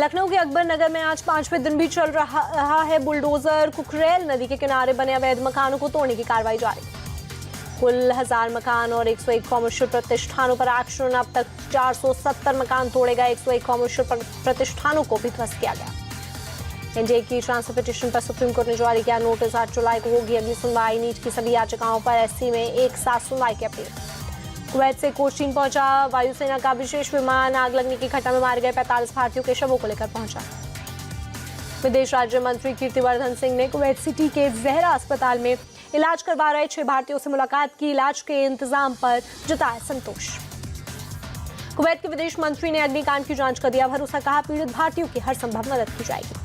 लखनऊ के अकबर नगर में आज 5वें दिन भी चल रहा है बुलडोजर। कुकरेल नदी के किनारे बने अवैध मकानों को तोड़ने की कार्रवाई जारी। कुल 1000 मकान और 101 कॉमर्शियल प्रतिष्ठानों पर एक्शन। अब तक 470 मकान तोड़े गए। 101 कॉमर्शियल प्रतिष्ठानों को भी ध्वस्त किया गया। एनडीए की ट्रांसफर पिटीशन पर सुप्रीम कोर्ट ने जारी किया नोटिस। 8 जुलाई को होगी अगली सुनवाई। नीट की सभी याचिकाओं पर एससी में एक साथ सुनवाई की अपील। कुवैत से कोचीन पहुंचा वायुसेना का विशेष विमान। आग लगने की घटना में मारे गए 45 भारतीयों के शवों को लेकर पहुंचा। विदेश राज्य मंत्री कीर्तिवर्धन सिंह ने कुवैत सिटी के जहरा अस्पताल में इलाज करवा रहे 6 भारतीयों से मुलाकात की। इलाज के इंतजाम पर जताया संतोष। कुवैत के विदेश मंत्री ने अग्निकांड की जांच कर दिया भरोसा। कहा पीड़ित भारतीयों की हर संभव मदद की जाएगी।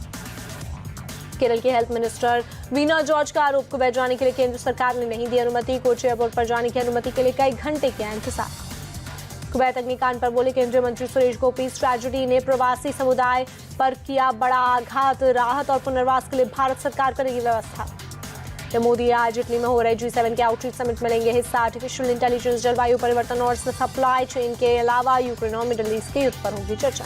केरल के हेल्थ मिनिस्टर वीना जॉर्ज का आरोप। कुवैत जाने के लिए केंद्र सरकार ने नहीं दी अनुमति। कोची एयरपोर्ट पर जाने की अनुमति के लिए कई घंटे किया इंतजार। कुवैत अग्निकांड पर बोले केंद्रीय मंत्री सुरेश गोपी। इस ट्रेजेडी ने प्रवासी समुदाय पर किया बड़ा आघात। राहत और पुनर्वास के लिए भारत सरकार करेगी व्यवस्था। तो मोदी आज इटली में हो रहे G7 के आउटरीच समिट में लेंगे हिस्सा। आर्टिफिशियल इंटेलिजेंस, जलवायु परिवर्तन और सप्लाई चेन के अलावा यूक्रेन और मिडिल ईस्ट के युद्ध पर होगी चर्चा।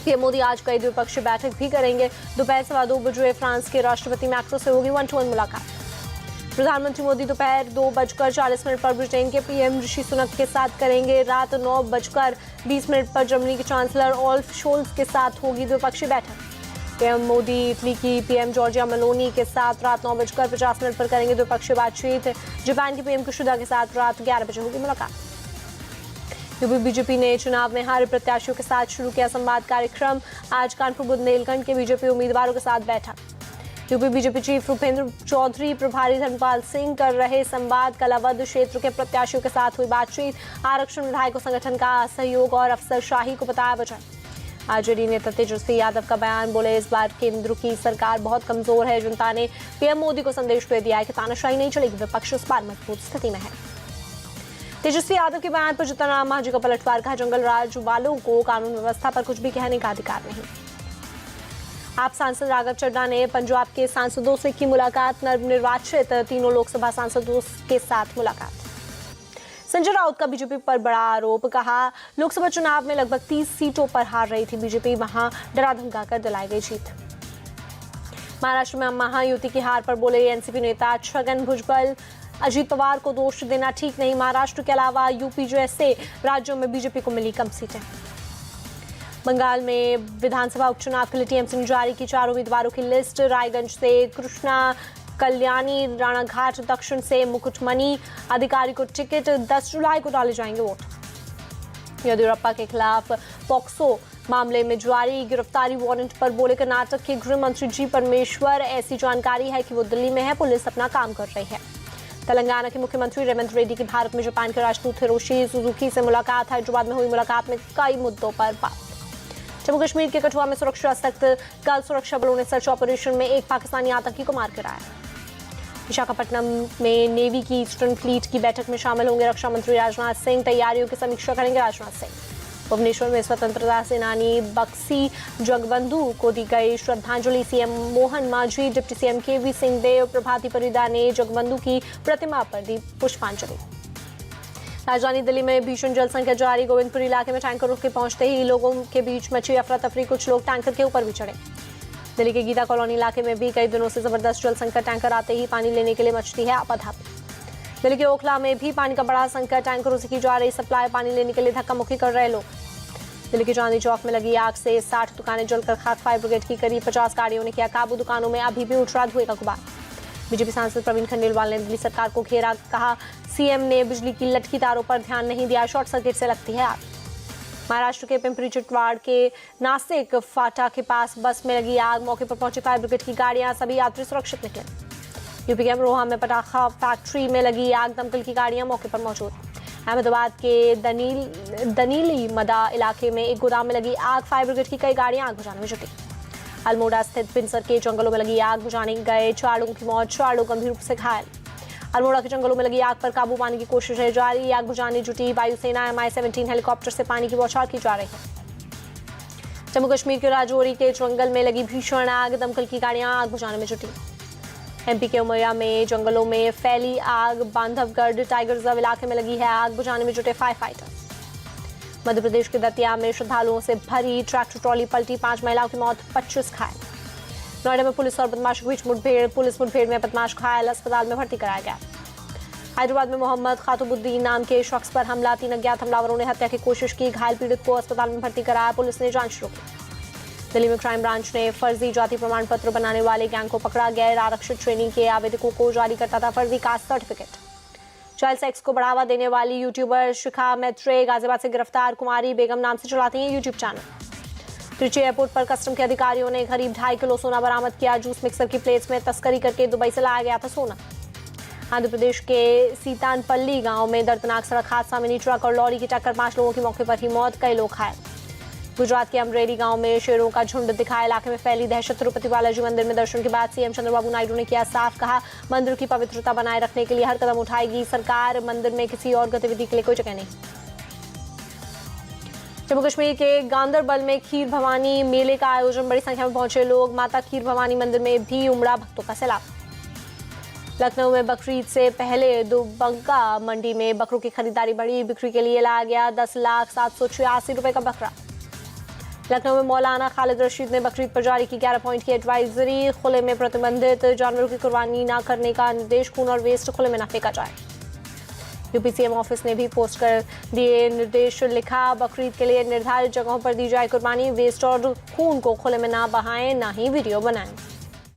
पीएम मोदी आज कई द्विपक्षीय बैठक भी करेंगे। दोपहर 2:15 बजे फ्रांस के राष्ट्रपति मैक्रो से होगी 1-to-1 मुलाकात। प्रधानमंत्री मोदी दोपहर 2:40 पर ब्रिटेन के पीएम ऋषि सुनक के साथ करेंगे। रात 9:20 पर जर्मनी के चांसलर ओल्फ शोल्ज के साथ होगी द्विपक्षीय बैठक। पीएम मोदी इटली की पीएम जॉर्जिया मेलोनी के साथ रात 9:50 पर करेंगे द्विपक्षीय बातचीत। जापान के पीएम किशिदा के साथ रात 11 बजे होगी मुलाकात। यूपी बीजेपी ने चुनाव में हारे प्रत्याशियों के साथ शुरू किया संवाद कार्यक्रम। आज कानपुर बुंदेलखंड के बीजेपी उम्मीदवारों के साथ बैठक। UP BJP chief Bhupendra Chaudhary, प्रभारी धर्मपाल सिंह कर रहे संवाद। कल अवध क्षेत्र के प्रत्याशियों के साथ हुई बातचीत। आरक्षण विधायकों संगठन का सहयोग और अफसरशाही को बताया वजह। आरजेडी नेता तेजस्वी यादव का बयान। बोले इस बार केंद्र की सरकार बहुत कमजोर है। जनता ने पीएम मोदी को संदेश दे दिया है कि तानाशाही नहीं चलेगी। विपक्ष इस बार मजबूत स्थिति में है। तेजस्वी यादव के बयान पर जीतनराम मांझी का पलटवार। कहा जंगल राज वालों को कानून व्यवस्था पर कुछ भी कहने का अधिकार नहीं। आप सांसद राघव चड्ढा ने पंजाब के सांसदों से की मुलाकात। नवनिर्वाचित 3 लोकसभा सांसदों के साथ मुलाकात। संजय राउत का बीजेपी पर बड़ा आरोप। कहा लोकसभा चुनाव में लगभग 30 सीटों पर हार रही थी बीजेपी। वहां डरा धमकाकर दिलाई गई जीत। महाराष्ट्र में महायुति की हार पर बोले एनसीपी नेता छगन भुजबल। अजीत पवार को दोष देना ठीक नहीं। महाराष्ट्र के अलावा यूपी जैसे राज्यों में बीजेपी को मिली कम सीटें। बंगाल में विधानसभा उपचुनाव के लिए टीएमसी ने जारी की 4 उम्मीदवारों की लिस्ट। रायगंज से कृष्णा कल्याणी, राणाघाट दक्षिण से मुकुटमणि अधिकारी को टिकट। 10 जुलाई को डाले जाएंगे वोट। येदियुरप्पा के खिलाफ पॉक्सो मामले में जारी गिरफ्तारी वारंट पर बोले कर्नाटक के गृह मंत्री जी परमेश्वर। ऐसी जानकारी है कि वो दिल्ली में है। पुलिस अपना काम कर रही है। तेलंगाना के मुख्यमंत्री रेवंत रेड्डी की भारत में जापान के राजदूत हिरोशी सुजुकी से मुलाकात। हैदराबाद में हुई मुलाकात में कई मुद्दों पर बात। जम्मू कश्मीर के कठुआ में सुरक्षा सख्त। कल सुरक्षा बलों ने सर्च ऑपरेशन में एक पाकिस्तानी आतंकी को मार गिराया। विशाखापट्टनम में नेवी की ईस्टर्न फ्लीट की बैठक में शामिल होंगे रक्षा मंत्री राजनाथ सिंह। तैयारियों की समीक्षा करेंगे राजनाथ सिंह। भुवनेश्वर में स्वतंत्रता सेनानी बक्सी जगबंधु को दी गई श्रद्धांजलि। CM Mohan Majhi, deputy CM KV Singhdeo, Pravati Parida ने जगबंधु की प्रतिमा पर दी पुष्पांजलि। राजधानी दिल्ली में भीषण जल संकट जारी। गोविंदपुर इलाके में टैंकर रुक के पहुंचते ही लोगों के बीच मची अफरा तफरी। कुछ लोग टैंकर के ऊपर भी चढ़े। दिल्ली के गीता कॉलोनी इलाके में भी कई दिनों से जबरदस्त जल संकट। टैंकर आते ही पानी लेने के लिए मचती है आपाधापी। दिल्ली के ओखला में भी पानी का बड़ा संकट। टैंकरों से की जा रही सप्लाई। पानी लेने के लिए धक्का मुक्की कर रहे लोग। दिल्ली के चांदनी चौक में लगी आग से 60 दुकानें जलकर खाक। फायर ब्रिगेड की करीब 50 गाड़ियों ने किया काबू। दुकानों में अभी भी उठ रहा धुएं का गुबार। बीजेपी सांसद प्रवीण खंडेलवाल ने दिल्ली सरकार को घेरा। कहा सीएम ने बिजली की लटकी तारों पर ध्यान नहीं दिया। शॉर्ट सर्किट से लगती है आग। महाराष्ट्र के पिंपरी चिटवाड़ के नासिक फाटा के पास बस में लगी आग। मौके पर पहुंची फायर ब्रिगेड की गाड़ियां। सभी यात्री सुरक्षित निकले। यूपी के अमरोहा में पटाखा फैक्ट्री में लगी आग। दमकल की गाड़ियां मौके पर मौजूद। अहमदाबाद के दनीली मदा इलाके में एक गोदाम में लगी आग। फायर ब्रिगेड की कई गाड़ियां आग बुझाने में जुटी। अल्मोड़ा स्थित पिंसर के जंगलों में लगी आग। बुझाने गए 4 लोगों की मौत, 4 लोग गंभीर रूप से घायल। अल्मोड़ा के जंगलों में लगी आग पर काबू पाने की कोशिश है जारी। आग बुझाने जुटी वायुसेना। MI-17 हेलीकॉप्टर से पानी की बौछार की जा रही है। जम्मू कश्मीर के राजौरी के जंगल में लगी भीषण आग। दमकल की गाड़ियां आग बुझाने में जुटी। एमपी के उमरिया में जंगलों में फैली आग। बांधवगढ़ टाइगर रिजर्व इलाके में लगी है आग। बुझाने में जुटे फायर फाइटर। मध्य प्रदेश के दतिया में श्रद्धालुओं से भरी ट्रैक्टर ट्रॉली पलटी, 5 महिलाओं की मौत, 25 घायल। नोएडा में पुलिस और बदमाशों के बीच मुठभेड़, पुलिस मुठभेड़ में बदमाश घायल, अस्पताल में भर्ती कराया गया। हैदराबाद में मोहम्मद खातुबुद्दीन नाम के शख्स पर हमला, 3 अज्ञात हमलावरों ने हत्या की कोशिश की, घायल पीड़ित को अस्पताल में भर्ती कराया, पुलिस ने जांच शुरू की। दिल्ली में क्राइम ब्रांच ने फर्जी जाति प्रमाण पत्र बनाने वाले गैंग को पकड़ा, गैर आरक्षित श्रेणी के आवेदकों को जारी करता था फर्जी कास्ट सर्टिफिकेट। चाइल्ड सेक्स को बढ़ावा देने वाली यूट्यूबर शिखा मैत्रेय गाजियाबाद से गिरफ्तार, कुमारी बेगम नाम से चलाती हैं यूट्यूब चैनल। त्रिची एयरपोर्ट पर कस्टम के अधिकारियों ने करीब 2.5 किलो सोना बरामद किया, जूस मिक्सर की प्लेट्स में तस्करी करके दुबई से लाया गया था सोना। आंध्र प्रदेश के सीतानपल्ली गांव में दर्दनाक सड़क हादसा, मिनी ट्रक और लॉरी की टक्कर, 5 लोगों की मौके पर ही मौत, कई लोग घायल। गुजरात के अमरेली गांव में शेरों का झुंड दिखा, इलाके में फैली दहशत, तिरुपति बालाजी मंदिर में दर्शन के बाद सीएम चंद्रबाबू नायडू ने किया साफ, कहा मंदिर की पवित्रता बनाए रखने के लिए हर कदम उठाएगी सरकार, मंदिर में किसी और गतिविधि के लिए कोई जगह नहीं। जम्मू कश्मीर के गांदरबल में खीर भवानी मेले का आयोजन, बड़ी संख्या में पहुंचे लोग, माता खीर भवानी मंदिर में भी उमड़ा भक्तों का सैलाब। लखनऊ में बकरीद से पहले दुबग्गा मंडी में बकरों की खरीदारी बढ़ी, बिक्री के लिए लाया गया 10,786 रुपए का बकरा। लखनऊ में मौलाना खालिद रशीद ने बकरीद पर जारी की 11 पॉइंट की एडवाइजरी, खुले में प्रतिबंधित जानवरों की कुर्बानी न करने का निर्देश, खून और वेस्ट खुले में न फेंका जाए। यूपी सीएम ऑफिस ने भी पोस्ट कर दिए निर्देश, लिखा बकरीद के लिए निर्धारित जगहों पर दी जाए कुर्बानी, वेस्ट और खून को खुले में ना बहाएं, ना ही वीडियो बनाएं।